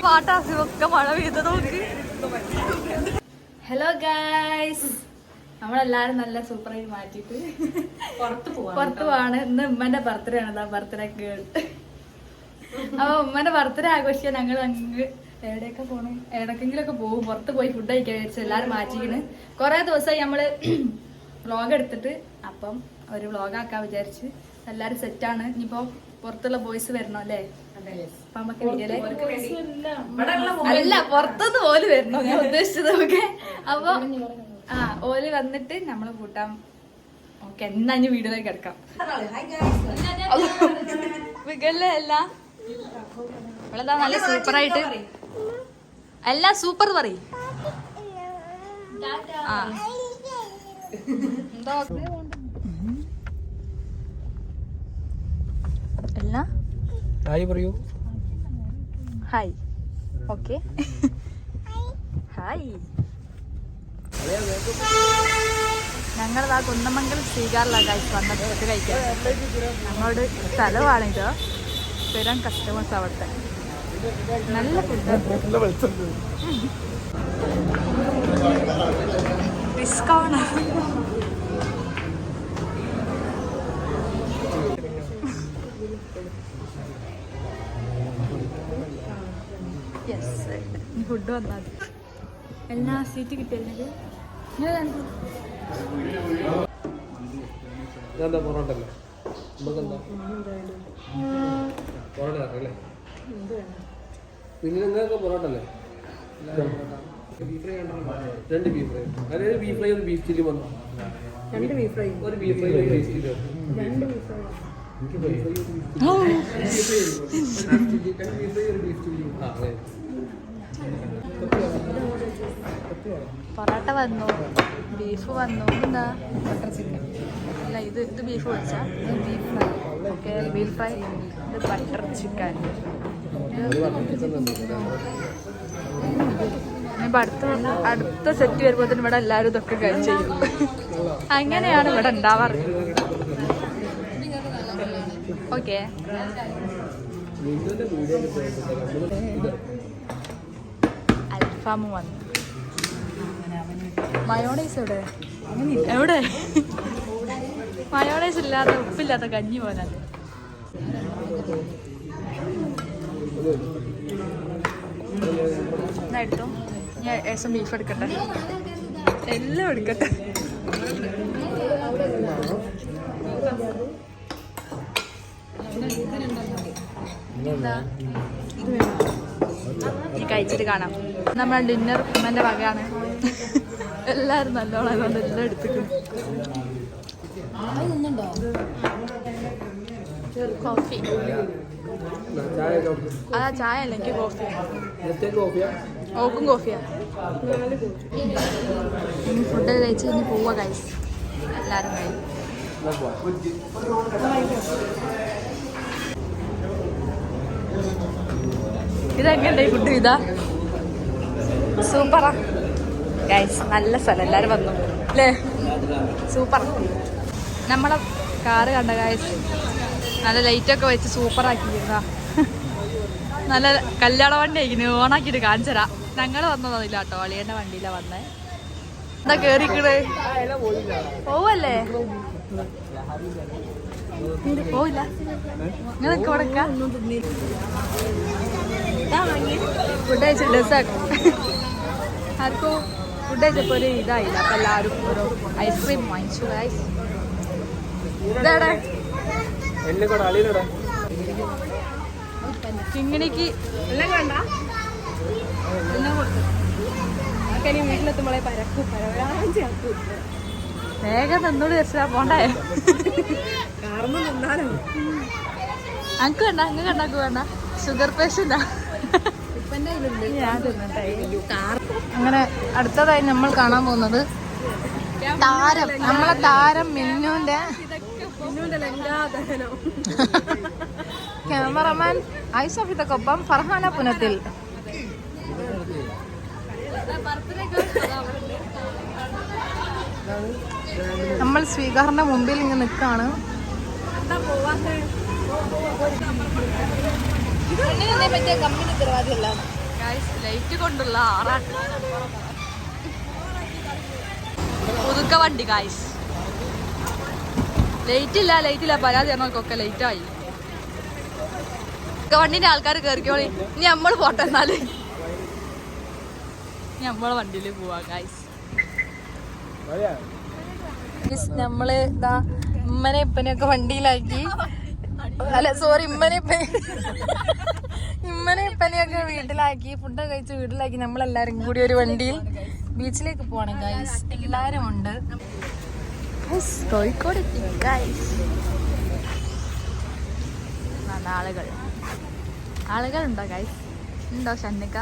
പാട്ടാസിയൊക്കെ മഴ പെയ്ത് നോക്ക്. ഹലോ ഗൈസ്, നമ്മളെല്ലാരും നല്ല സൂപ്പറായി മാറ്റിട്ട് പുറത്ത് പോവാണ്. ഇന്ന് ഉമ്മന്റെ ബർത്ത്ഡേ ആണ്, ബർത്ത്ഡേ ഗേൾ. അപ്പൊ ഉമ്മന്റെ ബർത്ത്ഡേ ആഘോഷിക്കാൻ ഞങ്ങൾ അങ്ങ് എവിടെയൊക്കെ പോണു, എവിടെക്കെങ്കിലൊക്കെ പോകും. പുറത്ത് പോയി ഫുഡ് കഴിക്കാൻ വിചാരിച്ചു എല്ലാരും മാറ്റിക്കണ്. കൊറേ ദിവസമായി നമ്മള് വ്ളോഗ് എടുത്തിട്ട്, അപ്പം ഒരു വ്ളോഗ് ആക്കാൻ വിചാരിച്ച്. എല്ലാരും സെറ്റാണ്. ഇനിയിപ്പോ പുറത്തുള്ള ബോയ്സ് വരണോ അല്ലേ? അപ്പൊ നമുക്ക് അല്ല, പുറത്തുനിന്ന് ഓല് വരണോ ഞാൻ ഉദ്ദേശിച്ചത്. ഓക്കെ, അപ്പൊ ഓല് വന്നിട്ട് നമ്മള് കൂട്ടാം. ഓക്കെ, എന്നാ ഇനി വീഡിയോയിലേക്ക് കിടക്കാം. വികല്ലേ അല്ല ഇവളെന്താ നല്ല സൂപ്പറായിട്ട് എല്ലാം സൂപ്പർ പറയും. എല്ലാം ഹായ് പറയൂ. ഹായ്. Okay, hi. ഞങ്ങളത് ആ കുന്നമംഗലം സ്വീകാറിലാണ് കഴിച്ച് വന്നത് ഫുഡ് കഴിക്കാൻ. ഞങ്ങളോട് സ്ഥലമാണിത്. സ്ഥിരം കസ്റ്റമേഴ്സ് അവിടുത്തെ. നല്ല ഫുഡ്, ഡിസ്കൗണ്ട്. യെസ്, ഫുഡ് വന്നാൽ എല്ലാ സീറ്റ് കിട്ടിയത്. പൊറോട്ടല്ലേ പൊറോട്ട അല്ലേ? പിന്നെ നിങ്ങൾക്ക് പൊറോട്ട അല്ലേ? 2 ബീഫ് ഫ്രൈ. അതായത് ബീഫ് ഫ്രൈ, ഒരു ബീഫ് ചില്ലി വന്നു. 2 ബീഫ് ഫ്രൈ, ഒരു ബീഫ് ഫ്രൈ, ഒരു ബീഫ് ചില്ലി. 2 ബീഫ് ഫ്രൈ, ഒരു ബീഫ് ചില്ലി. പൊറോട്ട വന്നു, ബീഫ് വന്നു. എന്താ ബട്ടർ ചിക്കൻ? അല്ല, ഇത് ബീഫ് വെച്ചാ beef fry. Okay, beef fry. ഇത് ബട്ടർ ചിക്കൻ. ഇനിയിപ്പോൾ അടുത്ത സെറ്റ് വരുമ്പോൾ തന്നെ ഇവിടെ എല്ലാവരും ഇതൊക്കെ കഴിച്ചു. അങ്ങനെയാണ് ഇവിടെ ഉണ്ടാവാറ്. ഓക്കെ, അൽഫാമും വന്നു. മയോണൈസ് എവിടെ? എവിടെ? മയോണൈസ് ഇല്ലാത്ത, ഉപ്പില്ലാത്ത കഞ്ഞി പോലാണ്. എടുത്തു. ഞാൻ ഏസം ബീഫ് എടുക്കട്ടെ, എല്ലാം എടുക്കട്ടെ. എന്താ ഇനി കഴിച്ചിട്ട് കാണാം. നമ്മുടെ ഡിന്നർ ഉമ്മൻ്റെ വകയാണ്. എല്ലാവരും നല്ലോണം അതുകൊണ്ട് എല്ലാം എടുത്തിട്ട്. കോഫി. അതാ ചായ അല്ല, എനിക്ക് കോഫിയാ. ഓക്കും കോഫിയാ. ഇനി ഫുഡ് കഴിച്ച് ഇനി പോവാ ഗൈസ്. എല്ലാവരും കഴിയും. ഇതെങ്ങനെ ഫുഡ്? ഇതാ സൂപ്പറാ ഗൈസ്, നല്ല സ്ഥലം. എല്ലാവരും വന്നു അല്ലേ? സൂപ്പർ. നമ്മളെ കാറ് കണ്ട ഗൈസ്, നല്ല ലൈറ്റൊക്കെ വെച്ച് സൂപ്പറാക്കിയിരുന്നാ. നല്ല കല്യാണ വണ്ടി ആയിരിക്കുന്നു. ഓണാക്കിയിട്ട് കാണിച്ചരാ. ഞങ്ങൾ വന്നതൊന്നുമില്ല കേട്ടോ, അളിയൻ്റെ വണ്ടിയിലാണ് വന്നേ. എന്താ കേറിക്കണ്? പോവല്ലേ? പോവില്ല. നിങ്ങളൊക്കെ കൊടുക്ക. ഫുഡ് കഴിച്ച ഡെസേർട്ട് ആർക്കും ഫുഡ് കഴിച്ചപ്പോൾ ഒരു ഇതായില്ല. അപ്പം എല്ലാവരും ഓരോ ഐസ്ക്രീം വാങ്ങിച്ചു. ഗൈസ് ഇതാടെ ചിങ്ങിണിക്ക് എല്ലാം വേണ്ട. വീട്ടിലെത്തുമ്പോളെ പരക്കും വേഗം തന്നോട് വെച്ചാ പോണ്ടേ. അനക്ക് വേണ്ട, അങ്ങ് കണ്ടാക്ക് വേണ്ട. ഷുഗർ പേഷ്യന്റാ. അങ്ങനെ അടുത്തതായി നമ്മൾ കാണാൻ പോകുന്നത് താരം, നമ്മളെ താരം മിന്നുന്റെ ക്യാമറമാൻ ഐസഫിതൊക്കൊപ്പം ഫർഹാന പുനത്തിൽ. നമ്മൾ സ്വീകരണ മുമ്പിൽ ഇങ്ങനെ നിൽക്കാണ്. ലൈറ്റ് കൊണ്ടുള്ള ആറാട്ട് പുതുക്ക വണ്ടി ഗായ്സ്. ലൈറ്റ് ഇല്ല പരാതി ഞങ്ങൾക്കൊക്കെ ലൈറ്റായി. വണ്ടിന്റെ ആൾക്കാർ കയറിക്കോളി. ഇനി നമ്മള് പോട്ടെ എന്നാല് നമ്മളെ വണ്ടിയില് പോവാ ഗായ്സ്. നമ്മള് ഇതാ ഉമ്മനെ ഇപ്പനെയൊക്കെ വണ്ടിയിലാക്കി. അല്ല സോറി, ഇമ്മനെ ഇപ്പനെയൊക്കെ വീട്ടിലാക്കി, ഫുഡൊക്കെ കഴിച്ച് വീട്ടിലാക്കി. നമ്മളെല്ലാരും കൂടി ഒരു വണ്ടിയിൽ ബീച്ചിലേക്ക് പോവാണ് ഗൈസ്. എല്ലാരും ഉണ്ട്. കോഴിക്കോട് ആളുകളുണ്ടോ ഗൈസ്? ഉണ്ടോ ഷന്നിക്ക?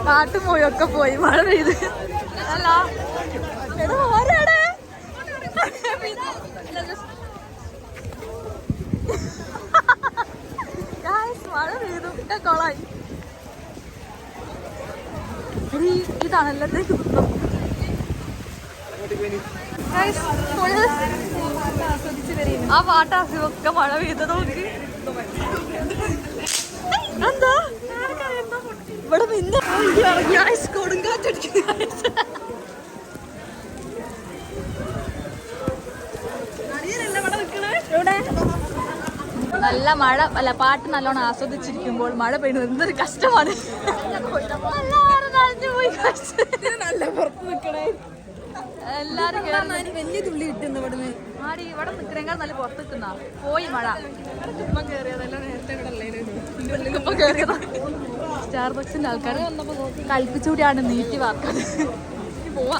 പാട്ട് പോയി ഒക്കെ പോയി, മഴ പെയ്ത്. അല്ല മഴ പെയ്തു കൊളായി. ഇതാണല്ലേ ആ പാട്ടാസിയൊക്കെ മഴ പെയ്ത് നോക്കി. എന്താ ഇവിടെ പിന്നെ കൊടുങ്കാറ്റടിക്കുന്നു. നല്ല മഴ അല്ല, പാട്ട് നല്ലോണം ആസ്വദിച്ചിരിക്കുമ്പോൾ മഴ പെയ്യുന്നത് എന്തൊരു കഷ്ടമാണ്. എല്ലാരും വലിയ തുള്ളി കിട്ടുന്നു ഇവിടുന്ന്. ആടി ഇവിടെ നിൽക്കുന്നേക്കാൾ നല്ല പുറത്ത് നിൽക്കുന്ന പോയി മഴ. ഇപ്പം കേറിയതല്ല, നേരത്തെ ഇവിടെ കേറിയതാ. സ്റ്റാർബക്സിന്റെ ആൾക്കാർ കൽപ്പിച്ചുകൂടിയാണ് നീട്ടി വാർക്കുന്നത്. പോവാ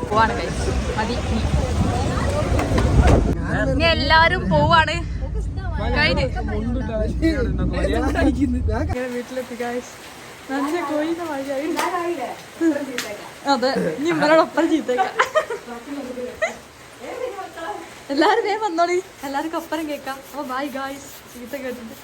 പോവാണ് കഴിച്ചു മതി. ഇനി എല്ലാരും പോവാണ്. വീട്ടിലെത്തി ഗൈസ്. നല്ല കോഴിന്റെ മഴയായി. അതെ, ഇനി ഇവരോടൊപ്പം ചീത്തേക്കാം. എല്ലാരും വേഗം വന്നോളി, എല്ലാവർക്കും ഒപ്പരം കേൾക്കാം. അപ്പൊ ബൈ ഗൈസ്. ചീത്ത കേട്ടിട്ട്